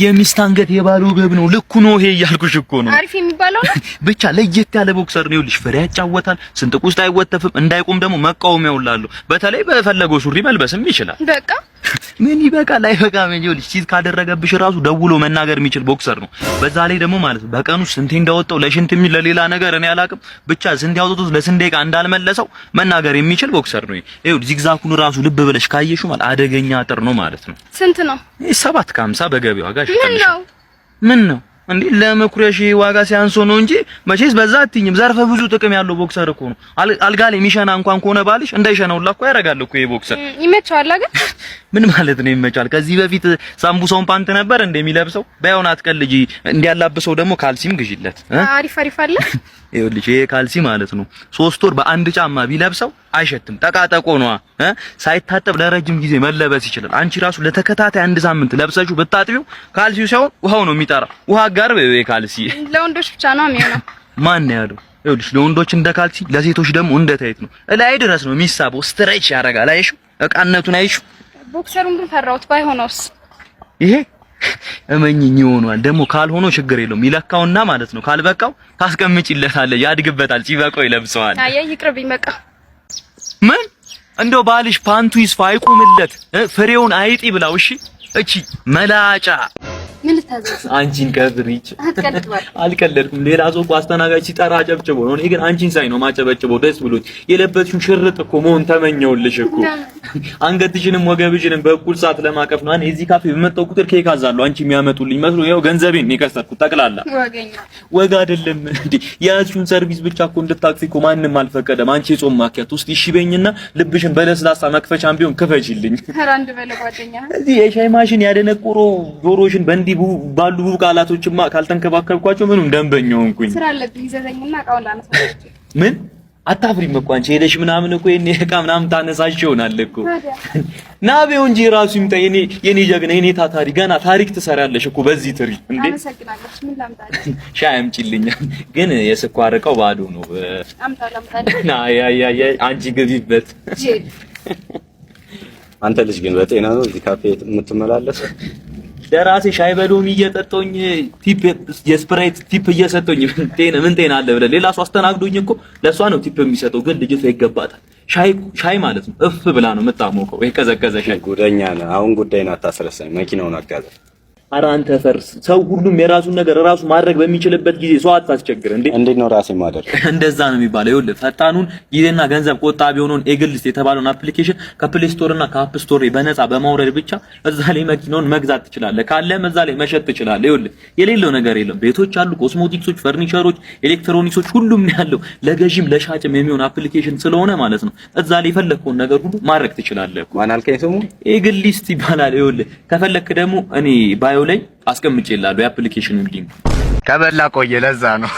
የሚስት አንገት የባሉ ገብ ነው ልኩ ነው ይሄ እያልኩሽ እኮ ነው። አሪፍ የሚባለው ነው ብቻ ለየት ያለ ቦክሰር ነው። ይኸውልሽ ፍሬ ያጫወታል፣ ስንጥቅ ውስጥ አይወተፍም፣ እንዳይቆም ደግሞ መቃወሚያው ላለው በተለይ በፈለገው ሱሪ መልበስም ይችላል። በቃ ምን ይበቃል አይበቃም እንጂ ይኸውልሽ ሲዝ ካደረገብሽ ራሱ ደውሎ መናገር የሚችል ቦክሰር ነው። በዛ ላይ ደግሞ ማለት በቀኑ ስንቴ እንዳወጣው ለሽንት የሚል ለሌላ ነገር እኔ አላውቅም፣ ብቻ ስንት ያወጡት ለስንት ደቂቃ እንዳልመለሰው መናገር የሚችል ቦክሰር ነው። ይኸውልሽ ዚግዛኩን ራሱ ልብ ብለሽ ካየሽው ማለት አደገኛ አጥር ነው ማለት ነው። ስንት ነው? 750 በገቢው ዋጋሽ ምን ነው እንዴ ለመኩሪያሽ ዋጋ ሲያንሶ ነው እንጂ መቼስ በዛ አትኝም። ዘርፈ ብዙ ጥቅም ያለው ቦክሰር እኮ ነው። አልጋ ላይ የሚሸና እንኳን ከሆነ ባልሽ እንዳይሸናውላ እኮ ያደርጋል እኮ ይሄ ቦክሰር። ይመቻል ግን ምን ማለት ነው ይመቻል? ከዚህ በፊት ሳምቡሳውን ፓንት ነበር እንደሚለብሰው ባይሆን አትቀልጂ። እንዲያላብሰው ደግሞ ካልሲም ግዢለት። አሪፍ አለ። ይኸውልሽ ይሄ ካልሲ ማለት ነው 3 ወር በአንድ ጫማ ቢለብሰው አይሸትም። ጠቃጠቆ ነው ሳይታጠብ ለረጅም ጊዜ መለበስ ይችላል። አንቺ ራሱ ለተከታታይ አንድ ሳምንት ለብሰሽው ብታጥቢው ካልሲው ሳይሆን ውሃው ነው የሚጠራ። ውሃ ጋር በይ ካልሲ ለወንዶች ብቻ ነው የሚሆነው። ማን ነው ያለው? ይኸውልሽ ለወንዶች እንደ ካልሲ ለሴቶች ደግሞ እንደ ታይት ነው። ላይ ድረስ ነው የሚሳበው። ስትሬች ያደርጋል። አይሽው እቃነቱን አይሽው። ቦክሰሩን ግን ፈራሁት። ባይሆነውስ ይሄ እመኝኝ ይሆናል። ደግሞ ካልሆነ ችግር የለውም ይለካውና ማለት ነው። ካልበቃው ታስቀምጪለታለህ፣ ያድግበታል። ሲበቃው ይለብሰዋል። አይ ይቅርብኝ በቃ። ምን እንደው ባልሽ ፓንቱ ይስፋ አይቁምለት ፍሬውን አይጢ ብላው። እሺ እቺ መላጫ ምን ታዘዝ አንቺን ከብሪች አልቀለድኩም። ሌላ ሰው አስተናጋጅ ሲጠራ አጨብጭቦ ነው። እኔ ግን አንቺን ሳይ ነው ማጨበጭበው ደስ ብሎት። የለበትሽውን ሽርጥ እኮ መሆን ተመኘውልሽ እኮ። አንገትሽንም ወገብሽንም በእኩል ሰዓት ለማቀፍ ነው። እኔ እዚህ ካፌ በመጣው ቁጥር ኬክ አዛለሁ። አንቺ የሚያመጡልኝ መስሎ ይኸው ገንዘቤን ነው የከሰርኩት ጠቅላላ። ወጋ አይደለም እንዴ ያዝሽውን ሰርቪስ ብቻ እኮ እንድታክፊ እኮ ማንም አልፈቀደም። አንቺ የጾም ማኪያት ውስጥ እሺ በይኝና ልብሽን በለስላሳ መክፈቻም ቢሆን ክፈችልኝ። ራንድ በለ ጓደኛ እዚህ የሻይ ማሽን ያደነቆሮ ጆሮሽን በእንዲህ ባሉ ቃላቶችማ ካልተንከባከብኳቸው ምንም ደንበኛ ሆንኩኝ። ስራ አለብኝ ዘዘኝና ቃውላ ነው። ምን አታፍሪም እኮ አንቺ ሄደሽ ምናምን እኮ የኔ ዕቃ ምናምን ታነሳሽ ይሆናል እኮ ናቤው እንጂ ራሱ ይምጣ። የኔ ጀግና የኔ ታታሪ ገና ታሪክ ትሰራለሽ እኮ በዚህ ትሪ እንዴ። አመሰግናለሁ። ምን ላምጣልሽ? ሻይ አምጪልኝ። ግን የስኳር ዕቃው ባዶ ነው። አምጣልኝ። ያ አንቺ ግቢበት። አንተ ልጅ ግን በጤና ነው እዚህ ካፌ የምትመላለሰው? ለራሴ ሻይ በሎሚ እየጠጣሁኝ ቲፕ የስፕራይት ቲፕ እየሰጠሁኝ ምን ጤና አለ ብለህ ሌላ ሰው አስተናግዶኝ እኮ ለሷ ነው ቲፕ የሚሰጠው። ግን ልጅቷ ይገባታል። ሻይ ማለት ነው እፍ ብላ ነው የምታሞቀው። የቀዘቀዘ ሻይ ጉደኛ ነህ። አሁን ጉዳይን አታስረሳኝ። መኪናውን አጋዘ። ኧረ አንተ ፈርስ። ሰው ሁሉም የራሱን ነገር ራሱ ማድረግ በሚችልበት ጊዜ ሰው አታስቸግር እንዴ። እንዴት ነው ራሴ ማድረግ? እንደዛ ነው የሚባለው። ይኸውልህ ፈጣኑን ጊዜና ገንዘብ ቆጣቢ የሆነውን ኤግልስ የተባለውን አፕሊኬሽን ከፕሌይ ስቶር እና ከአፕ ስቶር በነፃ በማውረድ ብቻ እዛ ላይ መኪናውን መግዛት ትችላለህ። ካለም እዛ ላይ መሸጥ ትችላለህ። ይኸውልህ የሌለው ነገር የለም። ቤቶች አሉ፣ ኮስሞቲክሶች፣ ፈርኒቸሮች፣ ኤሌክትሮኒክሶች ሁሉም ነው ያለው። ለገዢም ለሻጭም የሚሆን አፕሊኬሽን ስለሆነ ማለት ነው እዛ ላይ የፈለግከውን ነገር ሁሉ ማድረግ ትችላለህ። ማን አልከኝ ስሙ? ኤግልስ ይባላል። ይኸውልህ ከፈለክ ደግሞ እኔ ባዮ ላይ አስቀምጬልሃለሁ የአፕሊኬሽኑን ሊንክ። ከበላ ቆየ ለዛ ነው።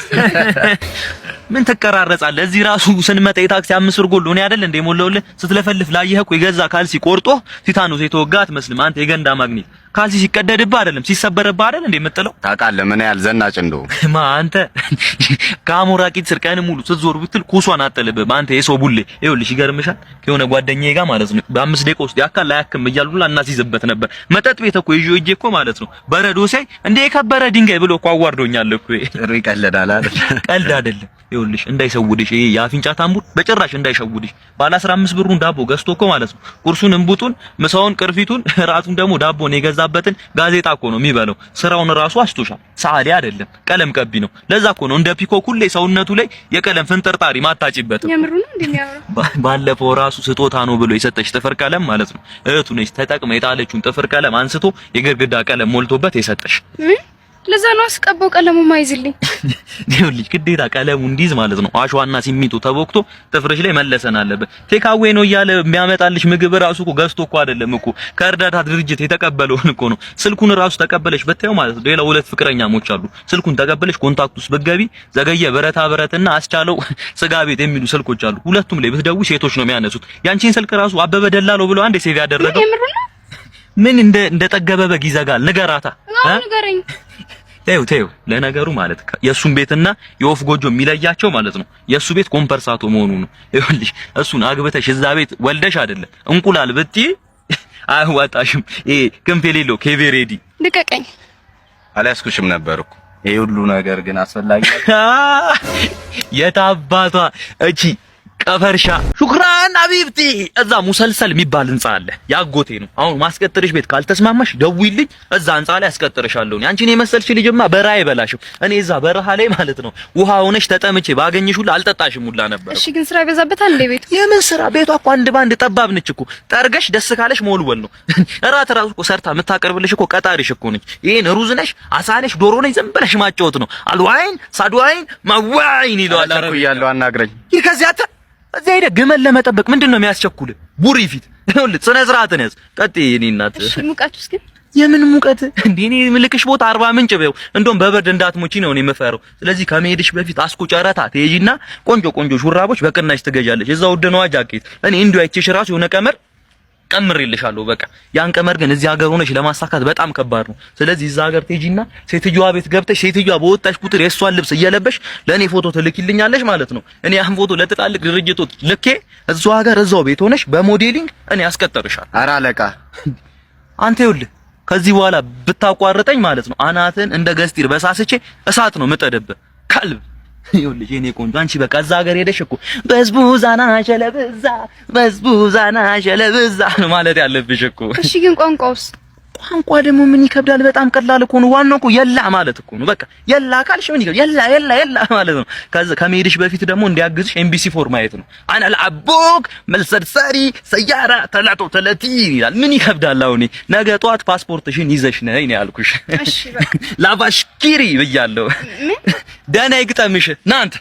ምን ትቀራረጻለህ? እዚህ ራሱ ስንመጣ የታክሲ 5 ብር ጎል ነው አይደል እንደ ሞላውልህ ስትለፈልፍ ላየህ እኮ የገዛ ካልሲ ቆርጦ ቲታኖስ የተወጋ አትመስልም አንተ። የገንዳ ማግኔት ካልሲ ሲቀደድብህ አይደለም ሲሰበርብህ አይደል እንደ የምትጥለው። ታውቃለህ ምን ያህል ዘናጭ እንደው አንተ ከአሞራ ቂጥ ስር ቀን ሙሉ ስትዞር ብትል ኩሷን አጠልብህ አንተ የሰው ቡሌ። ይኸውልሽ ይገርምሻል ከሆነ ጓደኛዬ ጋር ማለት ነው በ5 ደቂቃ ውስጥ ያካል ላያክም እያሉላ እናስይዝበት ነበር። መጠጥ ቤት እኮ ይዤ እኮ ማለት ነው በረዶ ሳይ እንደ የከበረ ድንጋይ ብሎ እኮ አዋርዶኛል እኮ። ይቀልዳል አይደል? ቀልድ አይደለም። ይኸውልሽ እንዳይሰውድሽ ይሄ የአፍንጫ ታምቡር በጭራሽ እንዳይሸውድሽ። ባለ 15 ብሩን ዳቦ ገዝቶ እኮ ማለት ነው ቁርሱን እንቡጡን፣ ምሳውን ቅርፊቱን፣ ራቱን ደግሞ ዳቦን የገዛበትን ጋዜጣ እኮ ነው የሚበለው። ስራውን ራሱ አስቶሻል። ሰዓሊ አይደለም ቀለም ቀቢ ነው። ለዛ እኮ ነው እንደ ፒኮክ ሁሌ ሰውነቱ ላይ የቀለም ፍንጥርጣሪ ማታጭበት። የምሩን እንደሚያወራ ባለፈው ራሱ ስጦታ ነው ብሎ የሰጠች ጥፍር ቀለም ማለት ነው እህቱ ነች ተጠቅማ የጣለችውን ጥፍር ቀለም አንስቶ የግድግዳ ቀለም ሞልቶበት የሰጠሽ። ለዛ ነው አስቀባው ቀለሙ ማይዝልኝ። ይኸውልሽ ግዴታ ቀለሙ እንዲዝ ማለት ነው አሸዋና ሲሚንቶ ተቦክቶ ጥፍርሽ ላይ መለሰን አለበት። ቴካዌ ነው እያለ የሚያመጣልሽ ምግብ ራሱ እኮ ገዝቶ እኮ አይደለም እኮ ከእርዳታ ድርጅት የተቀበለውን እኮ ነው። ስልኩን ራሱ ተቀበለሽ በታየው ማለት ነው። ሌላ 2 ፍቅረኛሞች አሉ። ስልኩን ተቀበለሽ ኮንታክት ውስጥ ብትገቢ ዘገየ ብረታ ብረትና አስቻለው ስጋ ቤት የሚሉ ስልኮች አሉ። ሁለቱም ላይ ብትደውይ ሴቶች ነው የሚያነሱት። ያንቺን ስልክ ራሱ አበበ ደላለው ብሎ አንዴ ሴቭ ያደረገው ምን እንደ ጠገበ በግ ይዘጋል። ንገራታ ንገረኝ። ተይው ለነገሩ ማለት የሱን ቤትና የወፍ ጎጆ የሚለያቸው ማለት ነው የሱ ቤት ኮምፐርሳቶ መሆኑ ነው። ይኸውልሽ እሱን አግብተሽ እዛ ቤት ወልደሽ አይደለም እንቁላል ብትይ አያዋጣሽም። ይሄ ክንፍ የሌለው ኬቬሬዲ ልቀቀኝ። አልያዝኩሽም ነበርኩ። ይሄ ሁሉ ነገር ግን አስፈላጊ የታባቷ እቺ ቀፈርሻ ሹክራን አቢብቲ እዛ ሙሰልሰል የሚባል ህንጻ አለ ያጎቴ ነው። አሁን ማስቀጠርሽ ቤት ካልተስማማሽ ደውይልኝ፣ እዛ ህንጻ ላይ አስቀጥርሻለሁ። አንቺን የመሰልሽ ልጅማ በረሃ አይበላሽም። እኔ እዛ በረሃ ላይ ማለት ነው ውሃ ሆነሽ ተጠምቼ ባገኝሽ ሁላ አልጠጣሽም ሁላ ነበር። እሺ ግን ስራ ይበዛበታል እንደ ቤቱ? የምን ስራ? ቤቷ እኮ አንድ ባንድ ጠባብ ነች እኮ። ጠርገሽ ደስ ካለሽ ሞልወል ነው። እራት ራሱ እኮ ሰርታ የምታቀርብልሽ እኮ ቀጣሪሽ እኮ ነች። ይሄን ሩዝ ነሽ፣ አሳ ነሽ፣ ዶሮ ነሽ፣ ዝም ብለሽ ማጫወት ነው። አልዋይን ሳድዋይን ማዋይን ይለዋል። አላልኩ እያለሁ አናግረኝ። ከዚያ እዛ ሄደህ ግመል ለመጠበቅ ምንድነው የሚያስቸኩል? ቡሪ ፊት ይኸውልህ፣ ስነ ስርዓትን ያዝ። ቀጥይ የኔ እናት። እሺ ሙቀቱስ ግን? የምን ሙቀት እንዴ? እኔ ምልክሽ ቦታ 40 ምንጭ በይው። እንደውም በበርድ እንዳትሞቺ ነው እኔ የምፈራው። ስለዚህ ከመሄድሽ በፊት አስኩ ጨረታ ትሄጂና ቆንጆ ቆንጆ ሹራቦች በቅናሽ ትገዣለሽ። እዛው ውድ ነዋ ጃኬት። እኔ እንዲሁ አይቼሽ ራሱ የሆነ ቀመር ቀምሬልሻለሁ። በቃ ያን ቀመር ግን እዚህ ሀገር ሆነሽ ለማሳካት በጣም ከባድ ነው። ስለዚህ እዛ ሀገር ትሄጂና ሴትዮዋ ቤት ገብተሽ ሴትዮዋ በወጣሽ ቁጥር የሷን ልብስ እየለበሽ ለኔ ፎቶ ትልኪልኛለሽ ማለት ነው። እኔ ያን ፎቶ ለትላልቅ ድርጅቶች ልኬ እዛው ሀገር እዛው ቤት ሆነሽ በሞዴሊንግ እኔ አስቀጥርሻለሁ። ኧረ አለቃ አንተ ይኸውልህ ከዚህ በኋላ ብታቋርጠኝ ማለት ነው አናትን እንደ ገስቲር በሳስቼ እሳት ነው የምጠደብህ ከልብ። ይኸውልሽ የኔ ቆንጆ አንቺ በቃ እዛ ሀገር ሄደሽ እኮ በዝቡዛና ሸለብዛ ማለት ያለብሽ እኮ። እሺ ግን ቋንቋውስ? ቋንቋ ደግሞ ምን ይከብዳል? በጣም ቀላል እኮ ነው። ዋናው እኮ የላ ማለት እኮ ነው። በቃ የላ ካልሽ ምን ይከብዳል? የላ ማለት ነው። ከመሄድሽ በፊት ደግሞ እንዲያግዝሽ ኤምቢሲ ፎር ማየት ነው። አና ለአቦክ መልሰድሰሪ ሰያራ ተላቶ ተለቲ ይላል። ምን ይከብዳል? አሁን ነገ ጧት ፓስፖርትሽን ይዘሽ ነይ ነው ያልኩሽ። እሺ በቃ ላባሽኪሪ ብያለሁ። ደህና ይግጠምሽ ናንተ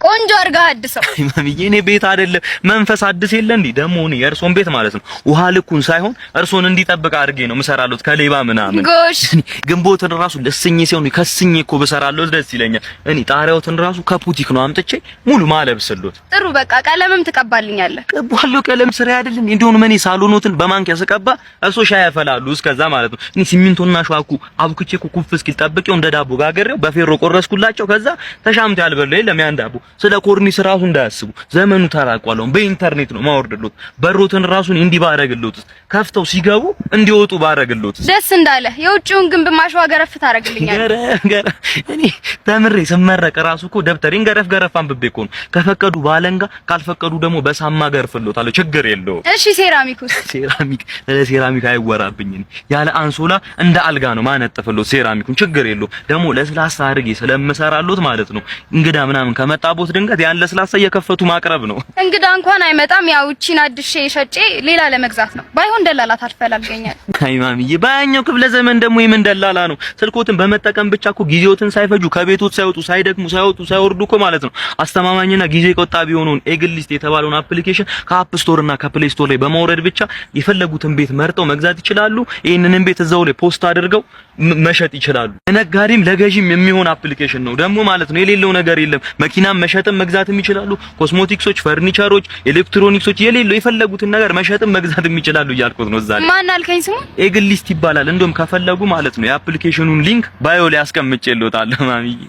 ቆንጆ አርጋ አድሰው። ማሚዬ እኔ ቤት አይደለም መንፈስ አድስ የለ እንዴ? ደግሞ እኔ የእርሶን ቤት ማለት ነው ውሃ ልኩን ሳይሆን እርሶን እንዲጠብቅ አድርጌ ነው ምሰራሉት ከሌባ ምናምን። ጎሽ ግንቦትን ራሱ ለስኜ ሲሆን ከስኜ እኮ በሰራሉት ደስ ይለኛል። እኔ ጣሪያውትን ራሱ ከፑቲክ ነው አምጥቼ ሙሉ ማለብስሉት። ጥሩ በቃ ቀለምም ትቀባልኛለህ? ቀባለሁ። ቀለም ስራ አይደለም እንዲሆን እኔ ሳሎኖትን በማንኪያ ስቀባ እርሶ ሻይ ያፈላሉ እስከዛ ማለት ነው። እኔ ሲሚንቶና ሸዋኩ አብኩቼ እኮ ኩፍ እስኪል ጠብቄው እንደ ዳቦ ጋገሬው በፌሮ ቆረስኩላቸው። ከዛ ተሻምቶ ያልበለው የለም ያን ዳቦ። ስለ ኮርኒስ ራሱ እንዳያስቡ ዘመኑ ተራቋል። በኢንተርኔት ነው ማወርድሉት። በሮትን ራሱን እንዲህ ባረግሉት ከፍተው ሲገቡ እንዲወጡ ባረግሉት። ደስ እንዳለ የውጭውን ግንብ ማሽዋ ገረፍ ታረግልኛል። ገረ እኔ ተምሬ ስመረቅ ራሱ እኮ ደብተሬን ገረፍ አንብቤ እኮ ነው። ከፈቀዱ ባለንጋ ካልፈቀዱ ደግሞ በሳማ ገርፍሎታለሁ። ችግር የለውም። እሺ ሴራሚኩስ? ሴራሚክ አይወራብኝ። ያለ አንሶላ እንደ አልጋ ነው ማነጥፍሎት ሴራሚኩን። ችግር የለውም። ደግሞ ለስላሳ አድርጌ ስለምሰራሉት ማለት ነው እንግዳ ምናምን ከመጣቦት ድንገት ያን ለስላሳ እየከፈቱ ማቅረብ ነው። እንግዳ እንኳን አይመጣም። ያው እቺን አድሼ ሸጬ ሌላ ለመግዛት ነው። ባይሆን ደላላ ታልፈላልገኛል። አይ ማሚዬ ባያኛው ክፍለ ዘመን ደግሞ የምን ደላላ ነው? ስልኮትን በመጠቀም ብቻ እኮ ጊዜዎትን ሳይፈጁ ከቤቶት ሳይወጡ ሳይደክሙ ሳይወጡ ሳይወርዱ እኮ ማለት ነው አስተማማኝና ጊዜ ቆጣቢ የሆነውን ኤግሊስት የተባለውን አፕሊኬሽን ከአፕ ስቶር እና ከፕሌይ ስቶር ላይ በማውረድ ብቻ የፈለጉትን ቤት መርጠው መግዛት ይችላሉ። ይሄንንም ቤት እዛው ላይ ፖስት አድርገው መሸጥ ይችላሉ። ለነጋዴም ለገዢም የሚሆን አፕሊኬሽን ነው ደግሞ ማለት ነው። የሌለው ነገር የለም። መኪናም መሸጥም መግዛትም ይችላሉ። ኮስሞቲክሶች፣ ፈርኒቸሮች፣ ኤሌክትሮኒክሶች የሌለው የፈለጉትን ነገር መሸጥም መግዛትም ይችላሉ እያልኩት ነው። እዛ ላይ ማን አልከኝ ስሙ? ኤግሊስት ይባላል። እንደውም ከፈለጉ ማለት ነው የአፕሊኬሽኑን ሊንክ ባዮ ላይ አስቀምጬልዎታለሁ ማሚዬ።